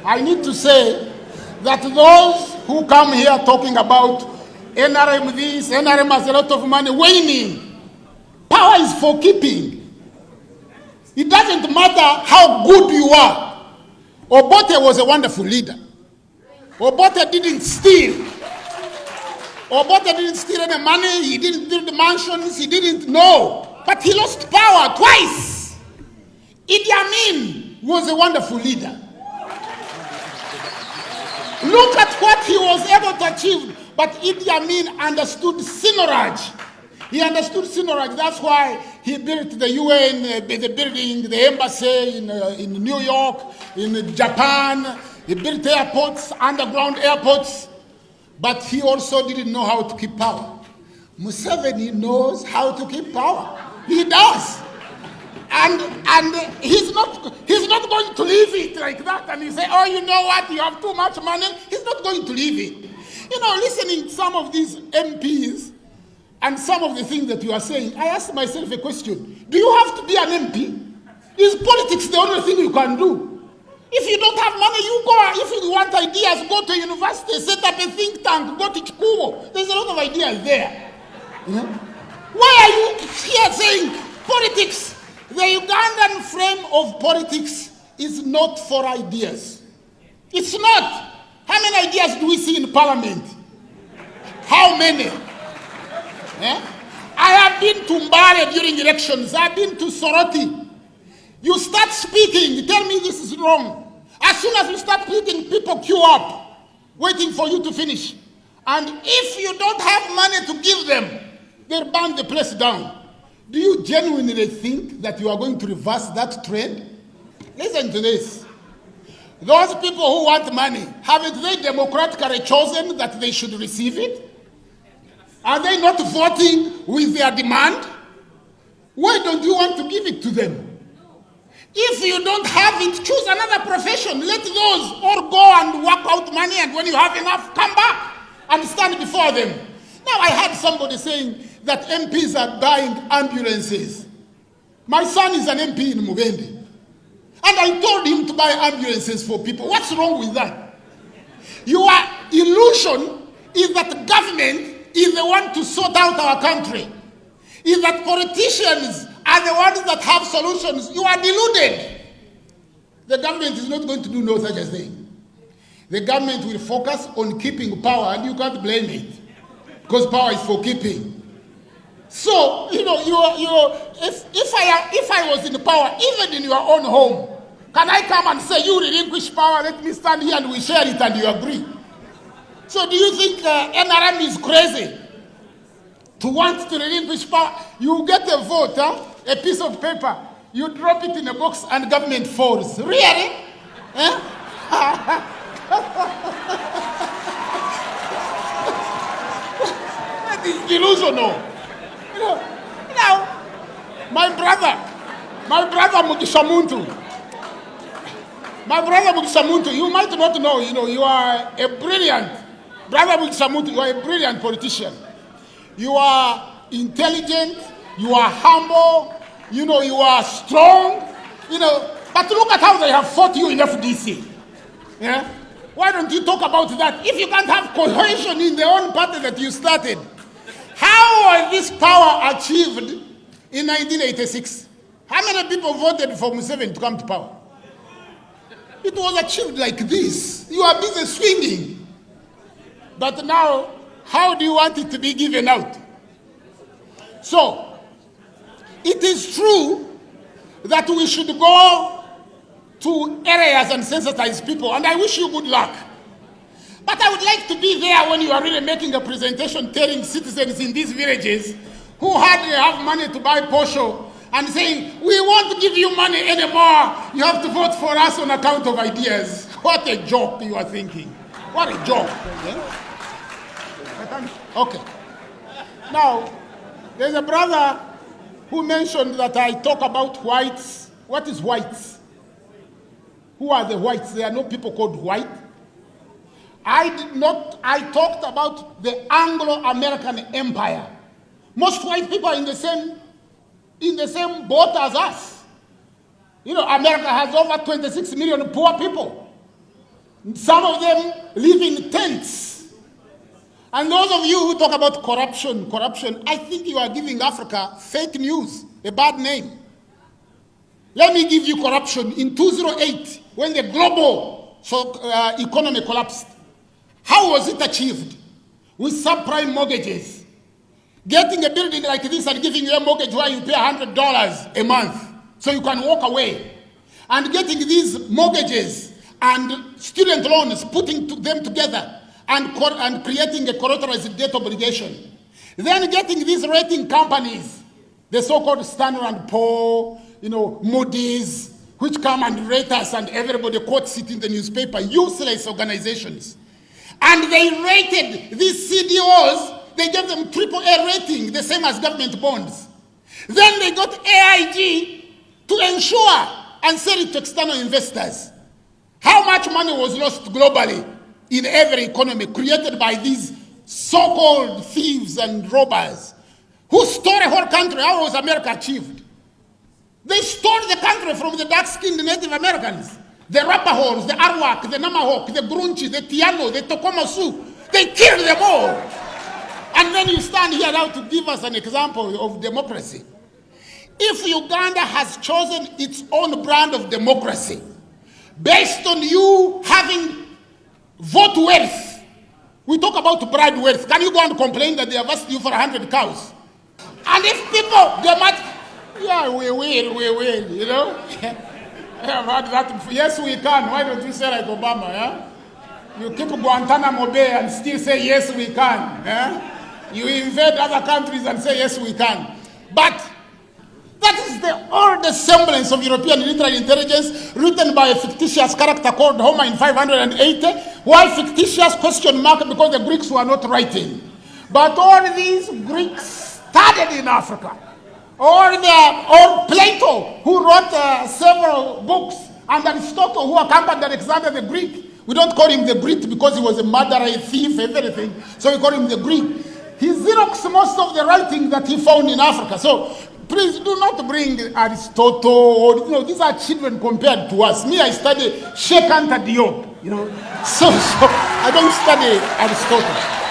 I need to say that those who come here talking about NRM this, NRM has a lot of money, waning. Power is for keeping. It doesn't matter how good you are. Obote was a wonderful leader. Obote didn't steal. Obote didn't steal any money, he didn't build mansions, he didn't know. But he lost power twice. Idi Amin was a wonderful leader. Look at what he was able to achieve. But Idi Amin understood Sinoraj. He understood Sinoraj. That's why he built the UN, the building, the embassy in New York, in Japan. He built airports, underground airports. But he also didn't know how to keep power. Museveni knows how to keep power. He does. And he's not going to leave it like that. And you say, oh, you know what, you have too much money. He's not going to leave it. You know, listening to some of these MPs and some of the things that you are saying, I ask myself a question. Do you have to be an MP? Is politics the only thing you can do? If you don't have money, you go. If you want ideas, go to university, set up a think tank, go to Chikubo. There's a lot of ideas there. Yeah? Why are you here saying politics? The Ugandan frame of politics is not for ideas. It's not. How many ideas do we see in parliament? How many? Yeah? I have been to Mbale during elections. I've been to Soroti. You start speaking, you tell me this is wrong. As soon as you start speaking, people queue up, waiting for you to finish. And if you don't have money to give them, they'll burn the place down. Do you genuinely think that you are going to reverse that trend? Listen to this. Those people who want money, haven't they democratically chosen that they should receive it? Are they not voting with their demand? Why don't you want to give it to them? If you don't have it, choose another profession. Let those all go and work out money, and when you have enough, come back and stand before them. Now, I heard somebody saying that MPs are buying ambulances. My son is an MP in Mugendi. And I told him to buy ambulances for people. What's wrong with that? Your illusion is that government is the one to sort out our country. Is that politicians are the ones that have solutions. You are deluded. The government is not going to do no such a thing. The government will focus on keeping power, and you can't blame it, because power is for keeping. So, you know, if I was in power, even in your own home, can I come and say, you relinquish power, let me stand here and we share it and you agree? So do you think NRM is crazy to want to relinquish power? You get a vote, a piece of paper, you drop it in a box and government falls. Really? That is delusional. You know, my brother Mugisha Muntu, you might not know, you are a brilliant, brother Mugisha Muntu, you are a brilliant politician. You are intelligent, you are humble, you are strong, but look at how they have fought you in FDC. Yeah? Why don't you talk about that? If you can't have cohesion in the own party that you started, how was this power achieved in 1986? How many people voted for Museveni to come to power? It was achieved like this. You are busy swinging. But now, how do you want it to be given out? So, it is true that we should go to areas and sensitize people, and I wish you good luck. But I would like to be there when you are really making a presentation telling citizens in these villages who hardly have money to buy posho and saying, we won't give you money anymore. You have to vote for us on account of ideas. What a joke you are thinking. What a joke. Okay. Now, there's a brother who mentioned that I talk about whites. What is whites? Who are the whites? There are no people called white. I talked about the Anglo-American Empire. Most white people are in the same boat as us. America has over 26 million poor people. Some of them live in tents. And those of you who talk about corruption, I think you are giving Africa fake news, a bad name. Let me give you corruption. In 2008, when the global economy collapsed, how was it achieved? With subprime mortgages. Getting a building like this and giving you a mortgage where you pay $100 a month so you can walk away. And getting these mortgages and student loans, putting them together and creating a collateralized debt obligation. Then getting these rating companies, the so-called Standard & Poor, Moody's, which come and rate us and everybody quotes it in the newspaper, useless organizations. And they rated these CDOs, they gave them AAA rating, the same as government bonds. Then they got AIG to ensure and sell it to external investors. How much money was lost globally in every economy created by these so-called thieves and robbers who stole a whole country? How was America achieved? They stole the country from the dark-skinned Native Americans. The Rapahos, the Arawak, the Namahoe, the Grunchi, the Tiano, the Tokoma Sioux. They killed them all. And then you stand here now to give us an example of democracy. If Uganda has chosen its own brand of democracy, based on you having vote wealth, we talk about bride wealth. Can you go and complain that they have asked you for 100 cows? And if people, they might, yeah, we will, I've heard that. Yes, we can. Why don't you say like Obama, yeah? You keep Guantanamo Bay and still say, yes, we can. Yeah? You invade other countries and say, yes, we can. But that is the oldest semblance of European literary intelligence written by a fictitious character called Homer in 580. Why fictitious? Question mark, because the Greeks were not writing. But all these Greeks studied in Africa. Or Plato, who wrote several books, and Aristotle, who accompanied Alexander the Greek. We don't call him the Greek because he was a murderer, a thief, everything. So we call him the Greek. He xeroxed most of the writing that he found in Africa. So please do not bring Aristotle, or, these are children compared to us. Me, I study Sheikh Anta Diop, So I don't study Aristotle.